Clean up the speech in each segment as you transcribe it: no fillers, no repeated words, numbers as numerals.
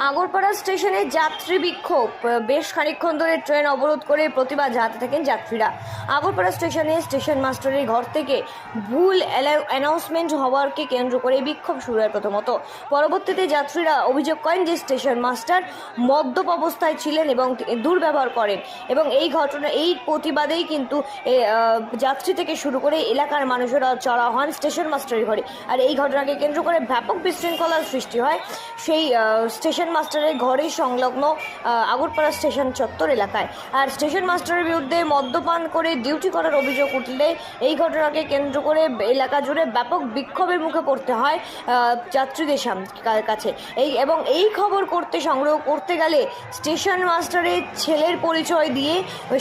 আগরপাড়া স্টেশনে যাত্রী বিক্ষোভ। বেশ খানিকক্ষণ ধরে ট্রেন অবরোধ করে প্রতিবাদ জানাতে থাকেন যাত্রীরা। আগরপাড়া স্টেশনে স্টেশন মাস্টারের ঘর থেকে ভুল অ্যানাউন্সমেন্ট হওয়ারকে কেন্দ্র করে বিক্ষোভ শুরু হয় প্রথমত। পরবর্তীতে যাত্রীরা অভিযোগ করেন যে স্টেশন মাস্টার মদ্যপ অবস্থায় ছিলেন এবং দুর্ব্যবহার করেন, এবং এই প্রতিবাদেই কিন্তু যাত্রী থেকে শুরু করে এলাকার মানুষেরা চড়া হন স্টেশন মাস্টারের ঘরে। আর এই ঘটনাকে কেন্দ্র করে ব্যাপক বিশৃঙ্খলার সৃষ্টি হয় সেই স্টেশন মাস্টারের ঘরে সংলগ্ন আগরপাড়া স্টেশন চত্বর এলাকায়। আর স্টেশন মাস্টারের বিরুদ্ধে মদ্যপান করে ডিউটি করার অভিযোগ উঠলে এই ঘটনাকে কেন্দ্র করে এলাকা জুড়ে ব্যাপক বিক্ষোভের মুখে পড়তে হয় যাত্রীদের কাছে। এই খবর সংগ্রহ করতে গেলে স্টেশন মাস্টারের ছেলের পরিচয় দিয়ে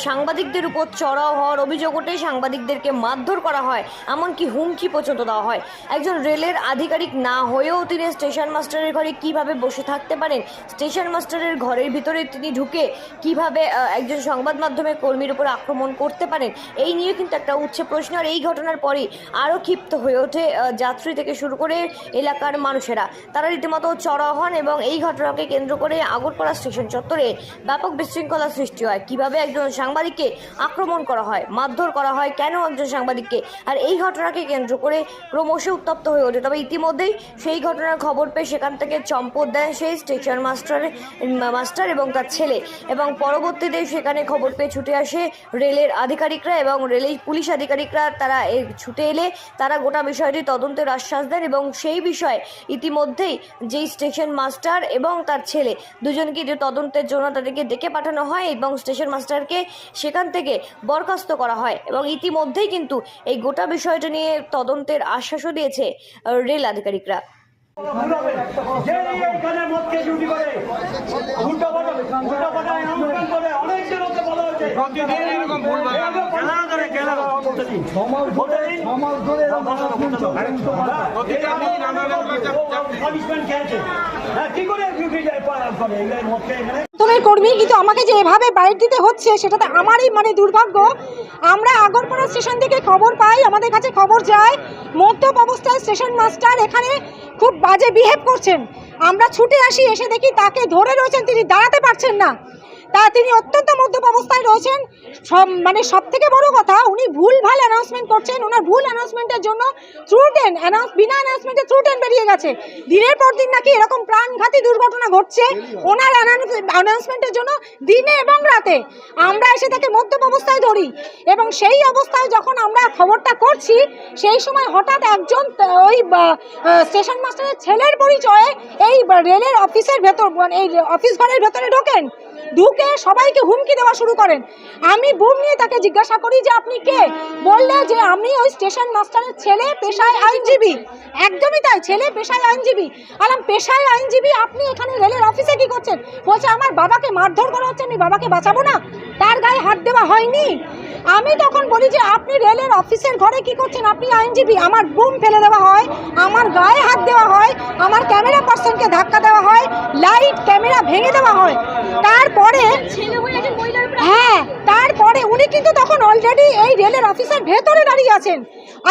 সাংবাদিকদের উপর চড়াও হওয়ার অভিযোগ ওঠে। সাংবাদিকদেরকে মারধর করা হয়, এমনকি হুমকি পর্যন্ত দেওয়া হয়। একজন রেলের আধিকারিক না হয়েও তিনি স্টেশন মাস্টারের ঘরে কিভাবে বসে থাকতে পারেন, স্টেশন মাস্টারের ঘরের ভিতরে তিনি ঢুকে কিভাবে একজন সংবাদ মাধ্যমের কর্মীর উপর আক্রমণ করতে পারেন, এই নিয়ে কিন্তু একটা উঠছে প্রশ্ন। আর এই ঘটনার পরেই আরও ক্ষিপ্ত হয়ে ওঠে যাত্রী থেকে শুরু করে এলাকার মানুষেরা। তারা রীতিমতো চড়াও হন এবং এই ঘটনাকে কেন্দ্র করে আগরপাড়া স্টেশন চত্বরে ব্যাপক বিশৃঙ্খলার সৃষ্টি হয়। কিভাবে একজন সাংবাদিককে আক্রমণ করা হয়, মারধর করা হয়, কেন একজন সাংবাদিককে, আর এই ঘটনাকে কেন্দ্র করে ক্রমশ উত্তপ্ত হয়ে ওঠে। তবে ইতিমধ্যেই সেই ঘটনার খবর পেয়ে সেখান থেকে চম্পট দেন সেই স্টেশন মাস্টার এবং তার ছেলে, এবং পরবর্তীতে সেখানে খবর পেয়ে ছুটে আসে রেলের আধিকারিকরা এবং রেলের পুলিশ আধিকারিকরা। তারা ছুটে এলে তারা গোটা বিষয়টি তদন্তের আশ্বাস দেন এবং সেই বিষয়ে ইতিমধ্যেই যেই স্টেশন মাস্টার এবং তার ছেলে দুজনকে তদন্তের জন্য তাদেরকে ডেকে পাঠানো হয় এবং স্টেশন মাস্টারকে সেখান থেকে বরখাস্ত করা হয়। এবং ইতিমধ্যেই কিন্তু এই গোটা বিষয়টা নিয়ে তদন্তের আশ্বাসও দিয়েছে রেল আধিকারিকরা। কর্মী কিন্তু আমাকে যে এভাবে বাইট দিতে হচ্ছে সেটাতে আমারই দুর্ভাগ্য। আমরা আগরপাড়া স্টেশন থেকে খবর পাই, আমাদের কাছে খবর যায় মদ্যপ অবস্থায় স্টেশন মাস্টার এখানে খুব বাজে বিহেভ করছেন। আমরা ছুটে আসি, এসে দেখি তাকে ধরে রয়েছেন, তিনি দাঁড়াতে পারছেন না। তিনি অত্যন্ত মদ্যপ অবস্থায় রয়েছেন। সব থেকে বড় কথা, উনি ভুলভাল অ্যানাউন্সমেন্ট করছেন। ওনার ভুল অ্যানাউন্সমেন্টের জন্য বিনা অ্যানাউন্সমেন্টে থ্রু ট্রেন বেরিয়ে গেছে। দিনের পর দিন নাকি এরকম প্রাণঘাতী দুর্ঘটনা ঘটছে ওনার অ্যানাউন্সমেন্টের জন্য, দিনে এবং রাতে। আমরা এসে তাকে মদ্যপ অবস্থায় ধরি এবং সেই অবস্থায় যখন আমরা খবরটা করছি সেই সময় হঠাৎ একজন ওই স্টেশন মাস্টারের ছেলের পরিচয়ে এই রেলের অফিসের ভেতর, এই অফিস ঘরের ভেতরে ঢুকে সবাইকে হুমকি দেওয়া শুরু করেন। আমি বুম নিয়ে তাকে জিজ্ঞাসা করি যে আপনি কে? বললে যে আমি ওই স্টেশন মাস্টারের ছেলে, পেশায় আইনজীবী। একদমই তাই, ছেলে পেশায় আইনজীবী। আলাম পেশায় আইনজীবী, আপনি এখানে রেলের অফিসে কি করছেন? বলছে আমার বাবাকে মারধর করা হচ্ছে, আমি বাবাকে বাঁচাবো না, তার গায়ে হাত দেওয়া হয়নি। আমি তখন বলি যে আপনি রেলের অফিসের ঘরে কি করছেন? আপনি আইনজীবী। আমার বুম ফেলে দেওয়া হয়, আমার গায়ে হাত দেওয়া হয়, আমার ক্যামেরা পার্সনকে ধাক্কা দেওয়া হয়, লাইট ক্যামেরা ভেঙে দেওয়া হয়। তারপরে উনি কিন্তু তখন অলরেডি এই রেলের অফিসের ভেতরে দাঁড়িয়ে আছেন।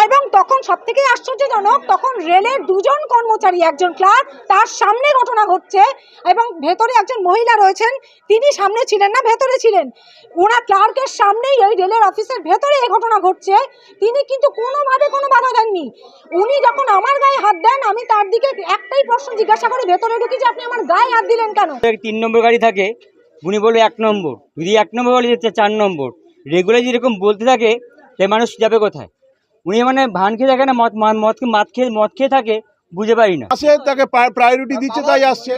এবং তখন সব থেকে আশ্চর্যজনক, তখন রেলের দুজন কর্মচারী, একজন ক্লার্ক, তার সামনে ঘটনা ঘটছে এবং ভেতরে একজন মহিলা রয়েছেন, তিনি সামনে ছিলেন না, ভেতরে ছিলেন। ওনার ক্লার্কের সামনেই ওই রেলের অফিসের ভেতরে এই ঘটনা ঘটছে। তিনি কিন্তু কোনোভাবে কোনো বাধা দেননি। উনি যখন আমার গায়ে হাত দেন, আমি তার দিকে একটাই প্রশ্ন জিজ্ঞাসা করে ভেতরে ঢুকি যে আপনি আমার গায়ে হাত দিলেন কেন? 3 নম্বর গাড়ি থাকে, উনি বলবে 1 নম্বর, যদি 1 নম্বর বলে যেতে 4 নম্বর, রেগুলার যেরকম বলতে থাকে সে মানুষ যাবে কোথায়? উনি ভান খেয়ে থাকে না, মদ খেয়ে থাকে, বুঝে পারি না। আসে তাকে প্রায়োরিটি দিচ্ছে, তাই আসছে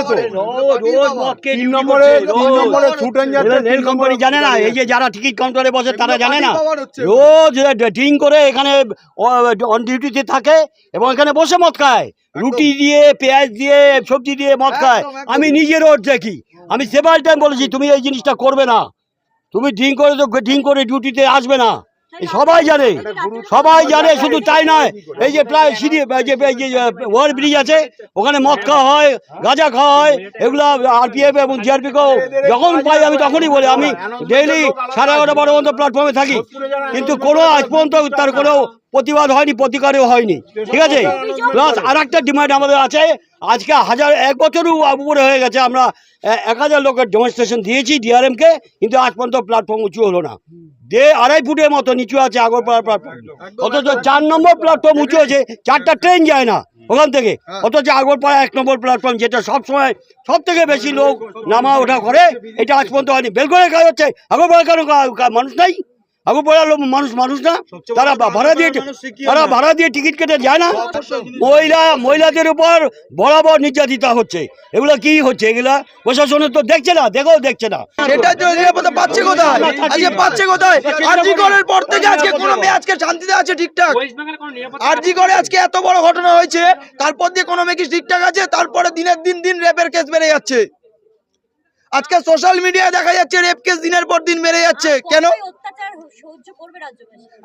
তো রোজ মদ খেয়ে 3 নম্বরে ছুটেন যাচ্ছে। রেল কোম্পানি জানে না, এই যে যারা টিকিট কাউন্টারে বসে তারা জানে না, রোজ ড্রিঙ্ক করে এখানে অন ডিউটিতে থাকে এবং এখানে বসে মদ খায়, রুটি দিয়ে, পেঁয়াজ দিয়ে, সবজি দিয়ে মদ খায়। আমি নিজে রোজ দেখি, আমি সেভার টাইম বলেছি তুমি এই জিনিসটা করবে না, তুমি ড্রিঙ্ক করে ডিউটিতে আসবে না। সবাই জানে, শুধু তাই নয়, এই যে প্রায় সিঁড়ি ওভার ব্রিজ আছে, ওখানে মদ খাওয়া হয়, গাঁজা খাওয়া হয়, এগুলো আরপিএফ এবং জিআরপিকেও যখন পাই আমি তখনই বলি। আমি ডেইলি 11:30-12 পর্যন্ত প্ল্যাটফর্মে থাকি, কিন্তু কোনো আজ পর্যন্ত তার কোনো প্রতিবাদ হয়নি, প্রতিকারও হয়নি, ঠিক আছে। প্লাস আর একটা ডিমান্ড আমাদের আছে, আজকে 1 বছরও উপরে হয়ে গেছে, আমরা 1000 লোকের ডেমনস্ট্রেশন দিয়েছি ডিআরএমকে, কিন্তু আজ পর্যন্ত প্ল্যাটফর্ম উঁচু হলো না। 2.5 ফুটের মতো নিচু আছে আগরপাড়া প্ল্যাটফর্ম, অথচ 4 নম্বর প্ল্যাটফর্ম উঁচু হয়েছে, 4টা ট্রেন যায় না ওখান থেকে, অথচ আগরপাড়া 1 নম্বর প্ল্যাটফর্ম, যেটা সবসময় সব থেকে বেশি লোক নামা ওঠা করে, এটা আজ পর্যন্ত হয়নি। বেলগড়ে কাজ হচ্ছে, আগরপাড়া কেন মানুষ নাই? আগরপাড়ার লোক মানুষ না, তারা ভাড়া দিয়ে টিকিট কেটে যায় না। মহিলাদের উপর বরাবর নির্যাতিত হচ্ছে, এগুলো কি হচ্ছে? এগুলা প্রশাসনের তো দেখছে না, দেখছে না। সেটার জন্য নিরাপত্তা পাচ্ছে কোথায়? আজকে পাচ্ছে কোথায়? আরজি করের পর থেকে আজকে কোনো মেয়ে আজকে শান্তিতে আছে ঠিকঠাক? আরজি করে আজকে এত বড় ঘটনা হয়েছে, তারপর দিয়ে কোনো মেয়ে কি ঠিকঠাক আছে? তারপরে দিনের দিন রেপের কেস বেড়ে যাচ্ছে। আজকে সোশ্যাল মিডিয়ায় দেখা যাচ্ছে রেপ কেস দিনের পর দিন বেড়ে যাচ্ছে। কেন?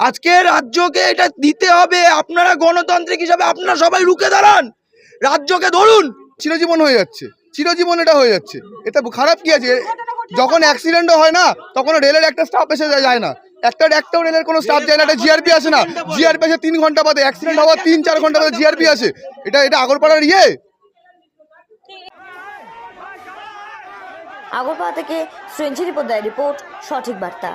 আজকে রাজ্যকে এটা দিতে হবে। আপনারা গণতান্ত্রিক হিসাবে আপনারা সবাই রুখে দাঁড়ান, রাজ্যকে ধরুন। চিরজীবন হয়ে যাচ্ছে, চিরজীবন এটা হয়ে যাচ্ছে। এটা খারাপ কি আছে? যখন অ্যাক্সিডেন্টও হয় না, তখন রেলের একটা স্টাফ এসে যায় না, একটাও রেলের কোনো স্টাফ যায় না, একটা জিআরপি আসে না। জিআরপি আসে 3 ঘন্টা বাদে, অ্যাক্সিডেন্ট হওয়ার 3-4 ঘন্টা বাদে জিআরপি আসে। এটা আগরপাড়ার আগরপাড়া থেকে সেঞ্চুরি পোদ্দার রিপোর্ট, সঠিক বার্তা।